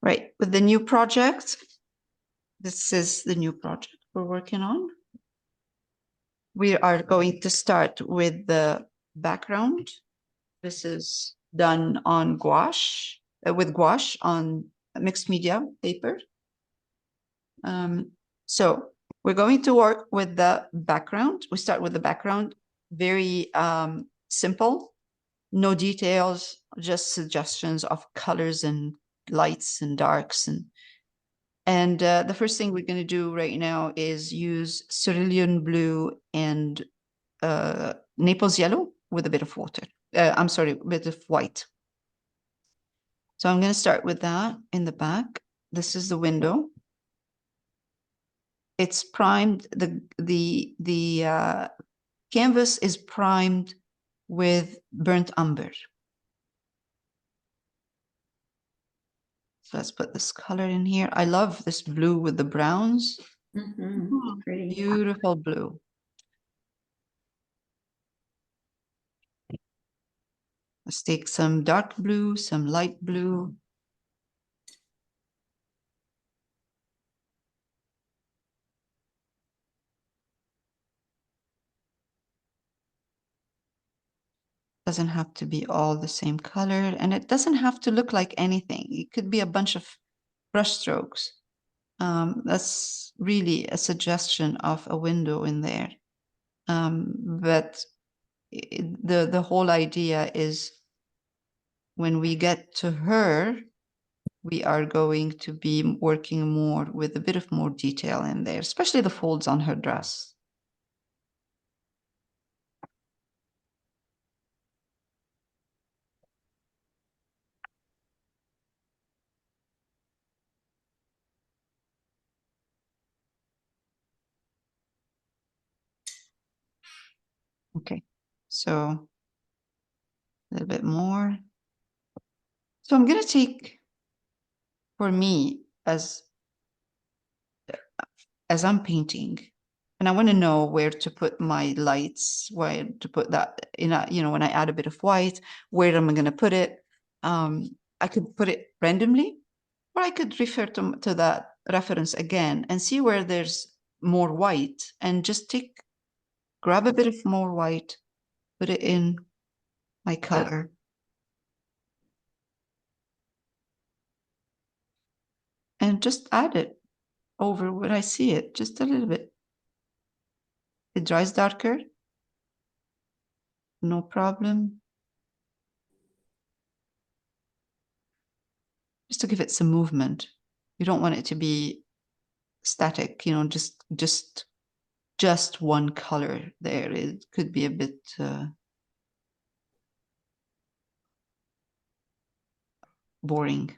Right, with the new project, this is the new project we're working on. We are going to start with the background. This is done on gouache, with gouache on mixed media paper. So we're going to work with the background. We start with the background, very simple, no details, just suggestions of colors and lights and darks. And the first thing we're going to do right now is use cerulean blue and Naples yellow with a bit of water. I'm sorry, a bit of white. So I'm going to start with that in the back. This is the window. It's primed. The canvas is primed with burnt umber. So let's put this color in here. I love this blue with the browns. Pretty. Beautiful blue. Let's take some dark blue, some light blue. Doesn't have to be all the same color, and it doesn't have to look like anything. It could be a bunch of brush strokes. That's really a suggestion of a window in there. But the whole idea is when we get to her, we are going to be working more with a bit of more detail in there, especially the folds on her dress. Okay, so a little bit more. So I'm going to take, for me, as I'm painting, and I want to know where to put my lights, where to put that in a, you know, when I add a bit of white, where am I going to put it? I could put it randomly, or I could refer to that reference again and see where there's more white and just grab a bit of more white, put it in my color. And just add it over where I see it, just a little bit. It dries darker, no problem. Just to give it some movement. You don't want it to be static, you know, just one color there. It could be a bit boring.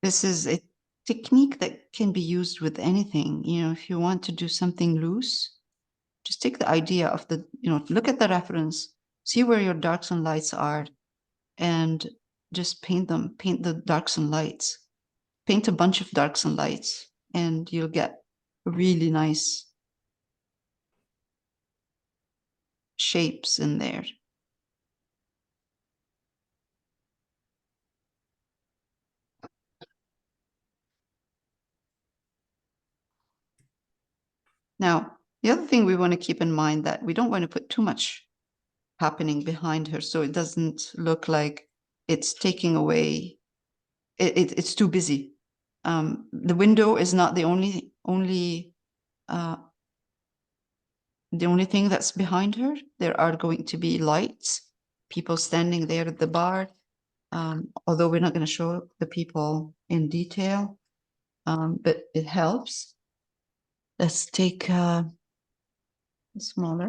This is a technique that can be used with anything. You know, if you want to do something loose, just take the idea of the, you know, look at the reference, see where your darks and lights are, and just paint them, paint the darks and lights. Paint a bunch of darks and lights, and you'll get really nice shapes in there. Now, the other thing we want to keep in mind that we don't want to put too much happening behind her, so it doesn't look like it's taking away, it's too busy. The window is not the only thing that's behind her. There are going to be lights, people standing there at the bar, although we're not going to show the people in detail, but it helps. Let's take smaller.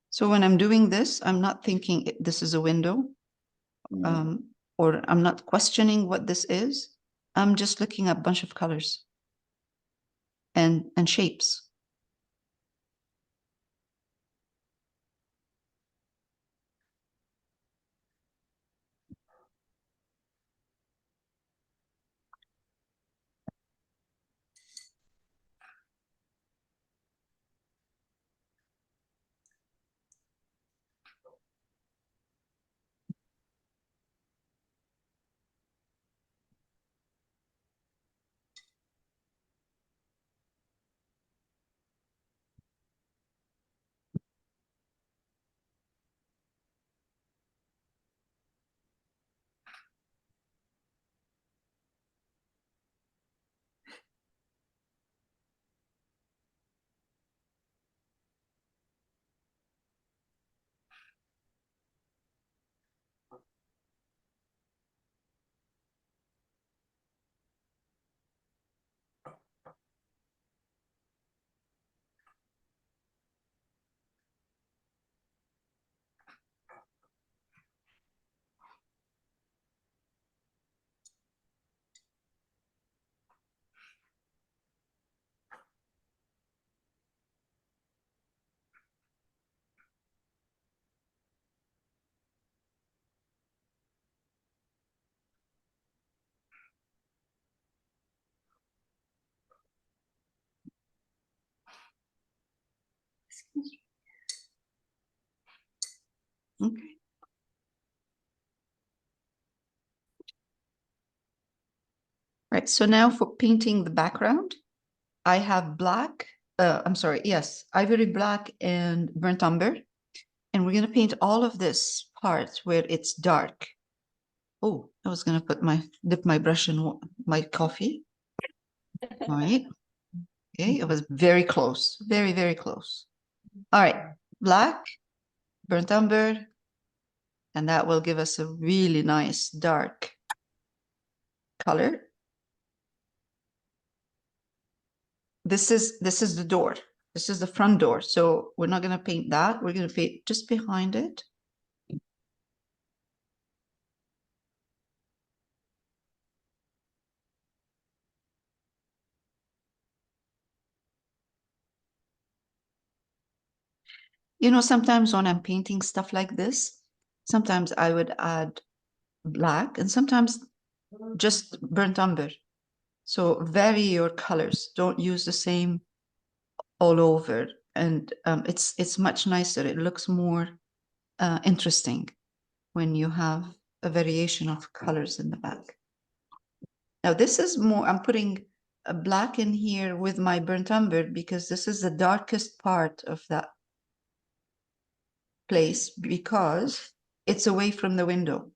So when I'm doing this, I'm not thinking this is a window, or I'm not questioning what this is. I'm just looking at a bunch of colors and shapes. Okay. Right. So now for painting the background, I have black. I'm sorry. Yes, ivory black and burnt umber. And we're going to paint all of this part where it's dark. Oh, I was going to dip my brush in my coffee. All right. Okay. It was very close. Very, very close. All right. Black, burnt umber, and that will give us a really nice dark color. This is the door. This is the front door. So we're not going to paint that. We're going to paint just behind it. You know, sometimes when I'm painting stuff like this, sometimes I would add black and sometimes just burnt umber. So vary your colors. Don't use the same all over. And it's much nicer. It looks more interesting when you have a variation of colors in the back. Now this is more, I'm putting a black in here with my burnt umber because this is the darkest part of that place because it's away from the window.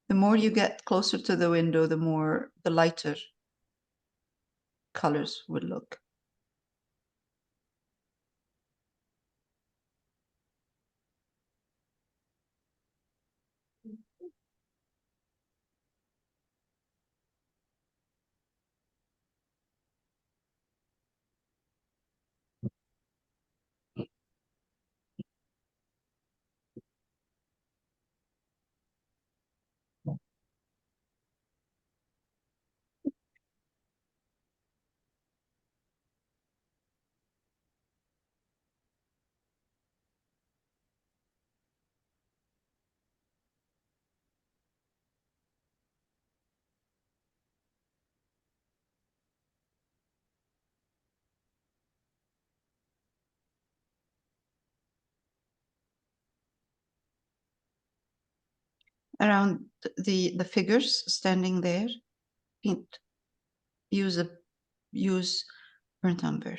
The more you get closer to the window, the lighter colors would look. Around the figures standing there, paint. Use burnt umber,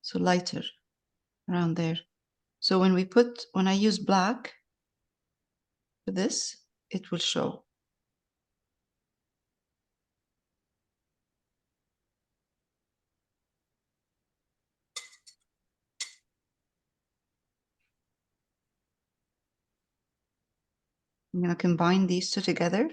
so lighter around there. So when I use black for this, it will show. I'm going to combine these two together.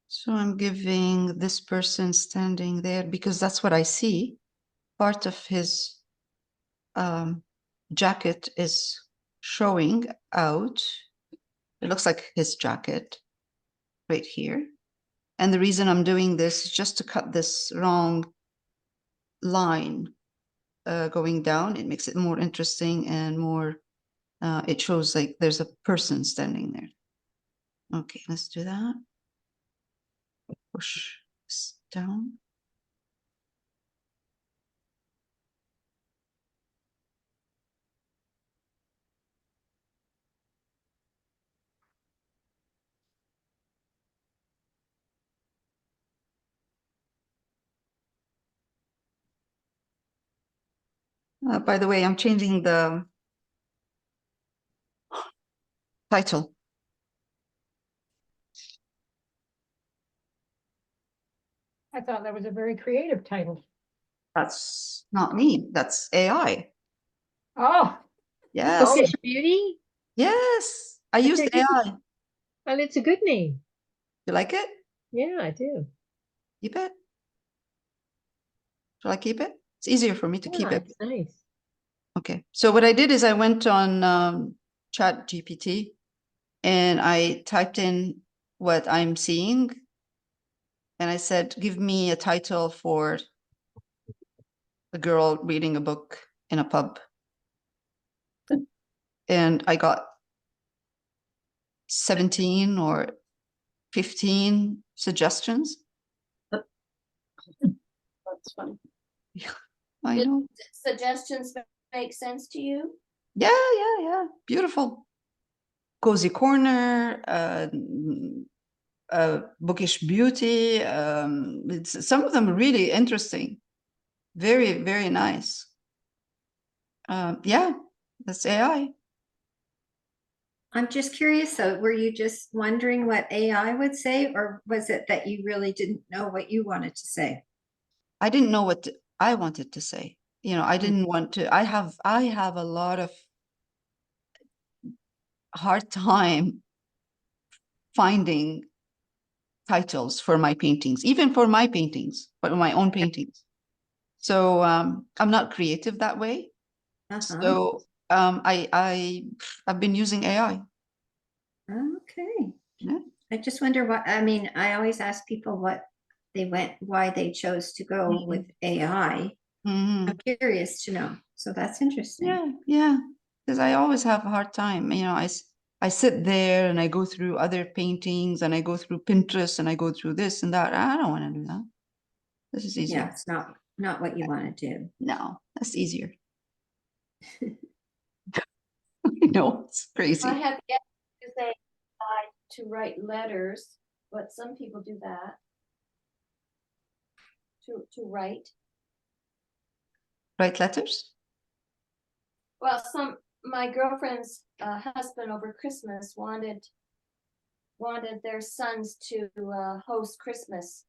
So I'm giving this person standing there because that's what I see. Part of his jacket is showing out. It looks like his jacket right here. And the reason I'm doing this is just to cut this wrong line going down. It makes it more interesting and more, it shows like there's a person standing there. Okay, let's do that. Push this down. By the way, I'm changing the title. I thought that was a very creative title. That's not me. That's AI. Oh, Yes. Bookish Beauty? Yes. I used Okay, good. AI. Well, it's a good name. You like it? Yeah, I do. Keep it? Shall I keep it? It's easier for me to keep Yeah, it. it's nice. Okay. So what I did is I went on Chat GPT and I typed in what I'm seeing. And I said, give me a title for a girl reading a book in a pub. And I got 17 or 15 suggestions. That's funny. I Did know. suggestions make sense to you? Yeah. Beautiful. Cozy corner, bookish beauty. Some of them are really interesting. Very, very nice. Yeah, that's AI. I'm just curious, so were you just wondering what AI would say, or was it that you really didn't know what you wanted to say? I didn't know what I wanted to say. You know, I didn't want to. I have a lot of hard time finding titles for my paintings, even for my paintings, but my own paintings. So I'm not creative that way. So I've been using AI. Okay. Yeah. I just wonder what, I mean, I always ask people what they went, why they chose to go with AI. Mhm. I'm curious to know. So that's interesting. Yeah. Because I always have a hard time. You know, I sit there and I go through other paintings and I go through Pinterest and I go through this and that. I don't want to do that. This is easier. Yeah, it's not what you want to do. No, that's easier. I know, it's crazy. I have yet to say to write letters, but some people do that. To write. Write letters? Well, my girlfriend's husband over Christmas wanted their sons to host Christmas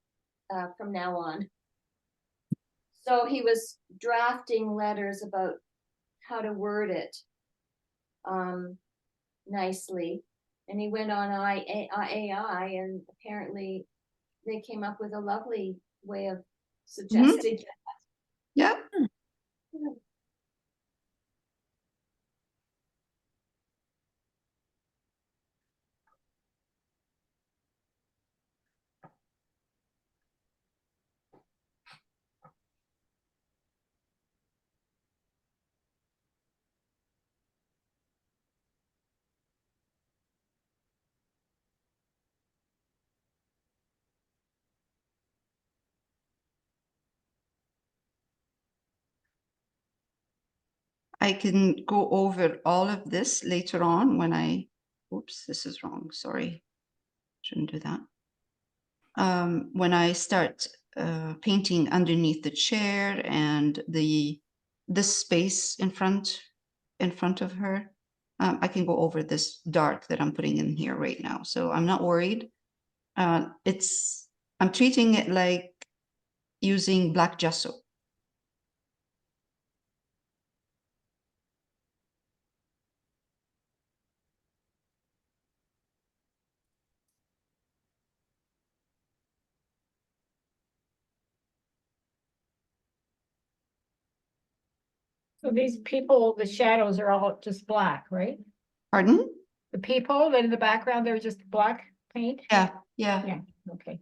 from now on. So he was drafting letters about how to word it nicely. And he went on AI, and apparently they came up with a lovely way of suggesting that. Yeah. I can go over all of this later on when I oops, this is wrong. Sorry. Shouldn't do that. When I start painting underneath the chair and this space in front of her, I can go over this dark that I'm putting in here right now. So I'm not worried. I'm treating it like using black gesso. So these people, the shadows are all just black, right? Pardon? The people that in the background, they're just black paint? Yeah, yeah. Yeah, okay.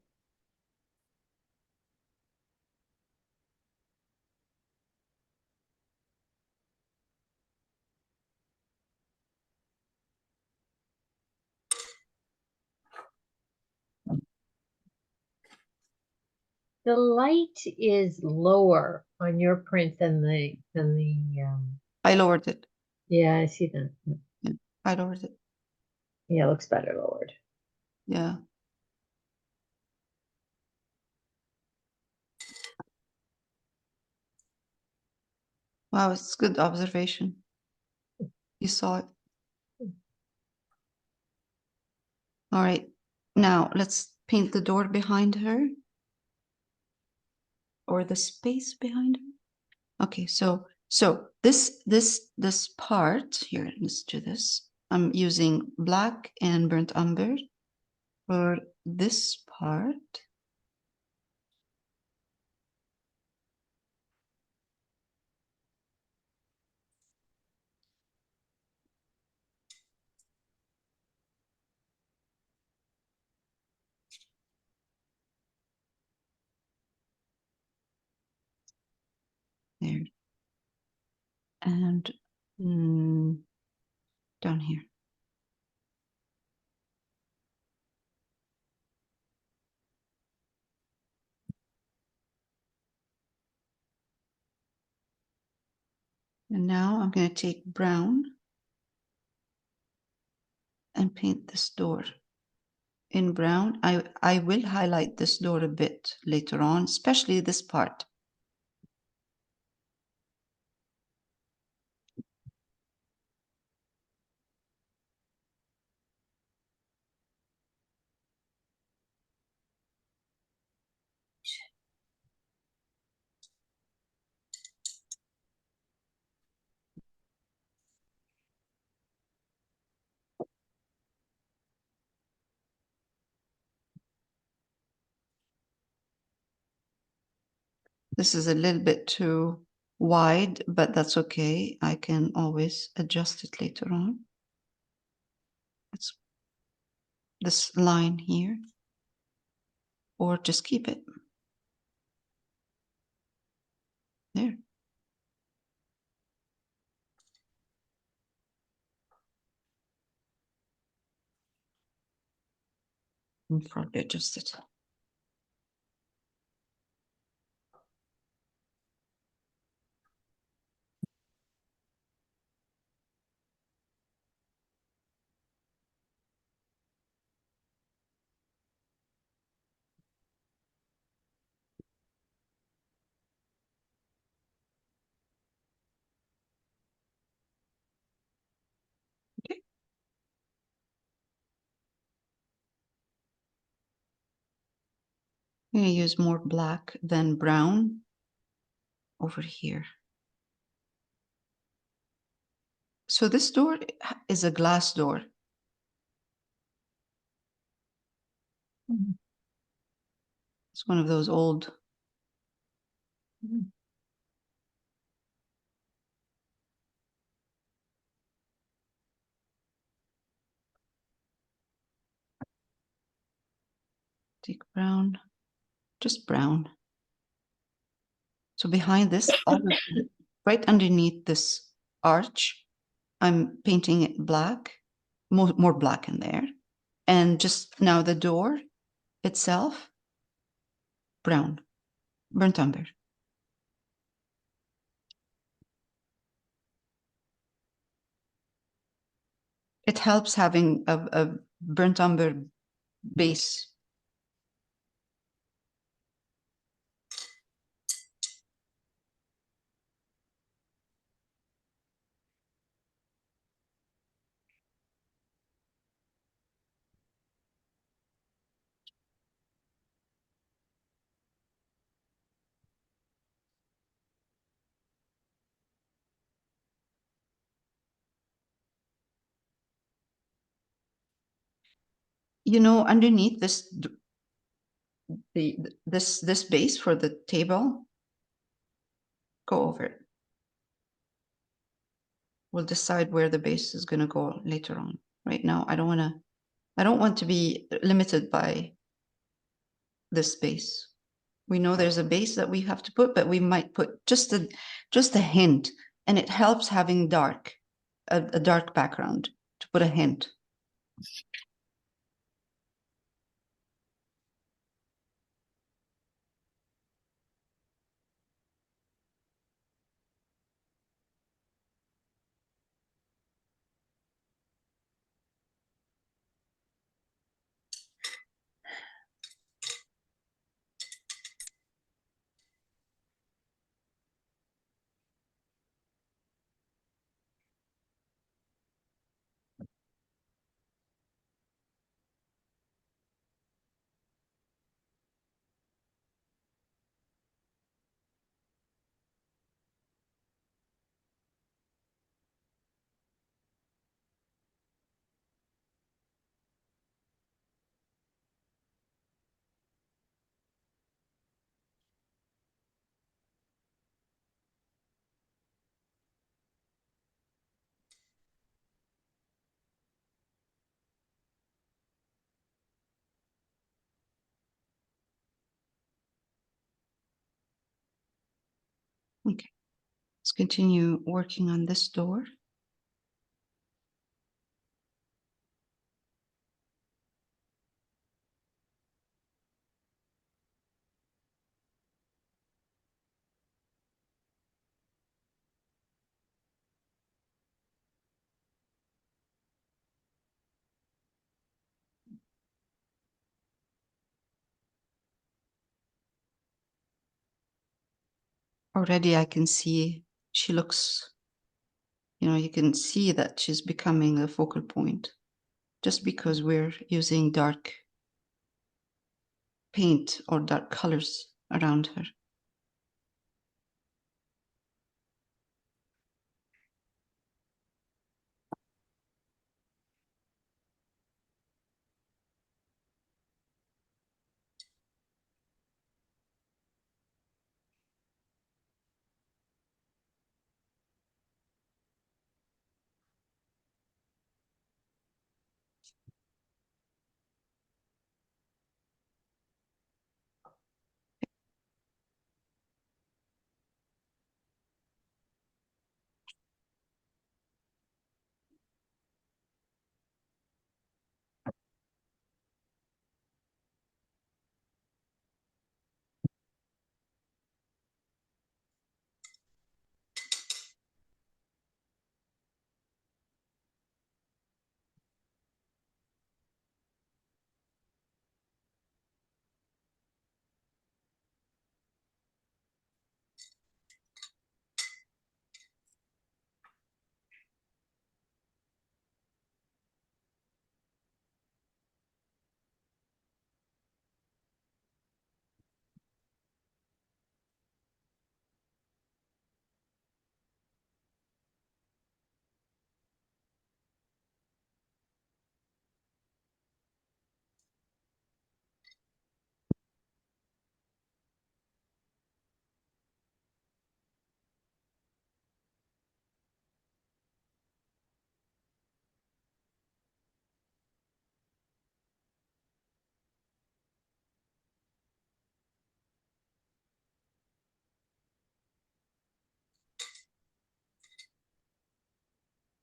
The light is lower on your print than the I lowered it. yeah, I see that. I lowered it. Yeah, it looks better lowered. Yeah. Wow, it's good observation. You saw it. All right. Now let's paint the door behind her. Or the space behind her. Okay, so this part here, let's do this. I'm using black and burnt umber for this part. There. And down here. And now I'm going to take brown and paint this door in brown. I will highlight this door a bit later on, especially this part. This is a little bit too wide, but that's okay. I can always adjust it later on. It's this line here, or just keep it there. And probably adjust it. Okay. I'm going to use more black than brown over here. So this door is a glass door. Mhm. It's one of those old. Mhm. Take brown, just brown. So behind this, right underneath this arch, I'm painting it black, more black in there. And just now the door itself, brown, burnt umber. It helps having a burnt umber base. You know, underneath this, this base for the table, go over it. We'll decide where the base is going to go later on. Right now, I don't want to be limited by this base. We know there's a base that we have to put, but we might put just a hint, and it helps having a dark background to put a hint. Okay, let's continue working on this door. Already I can see she looks, you know, you can see that she's becoming a focal point just because we're using dark paint or dark colors around her.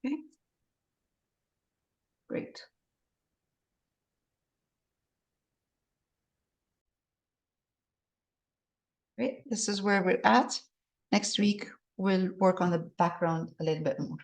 Okay, great. Great, this is where we're at. Next week, we'll work on the background a little bit more.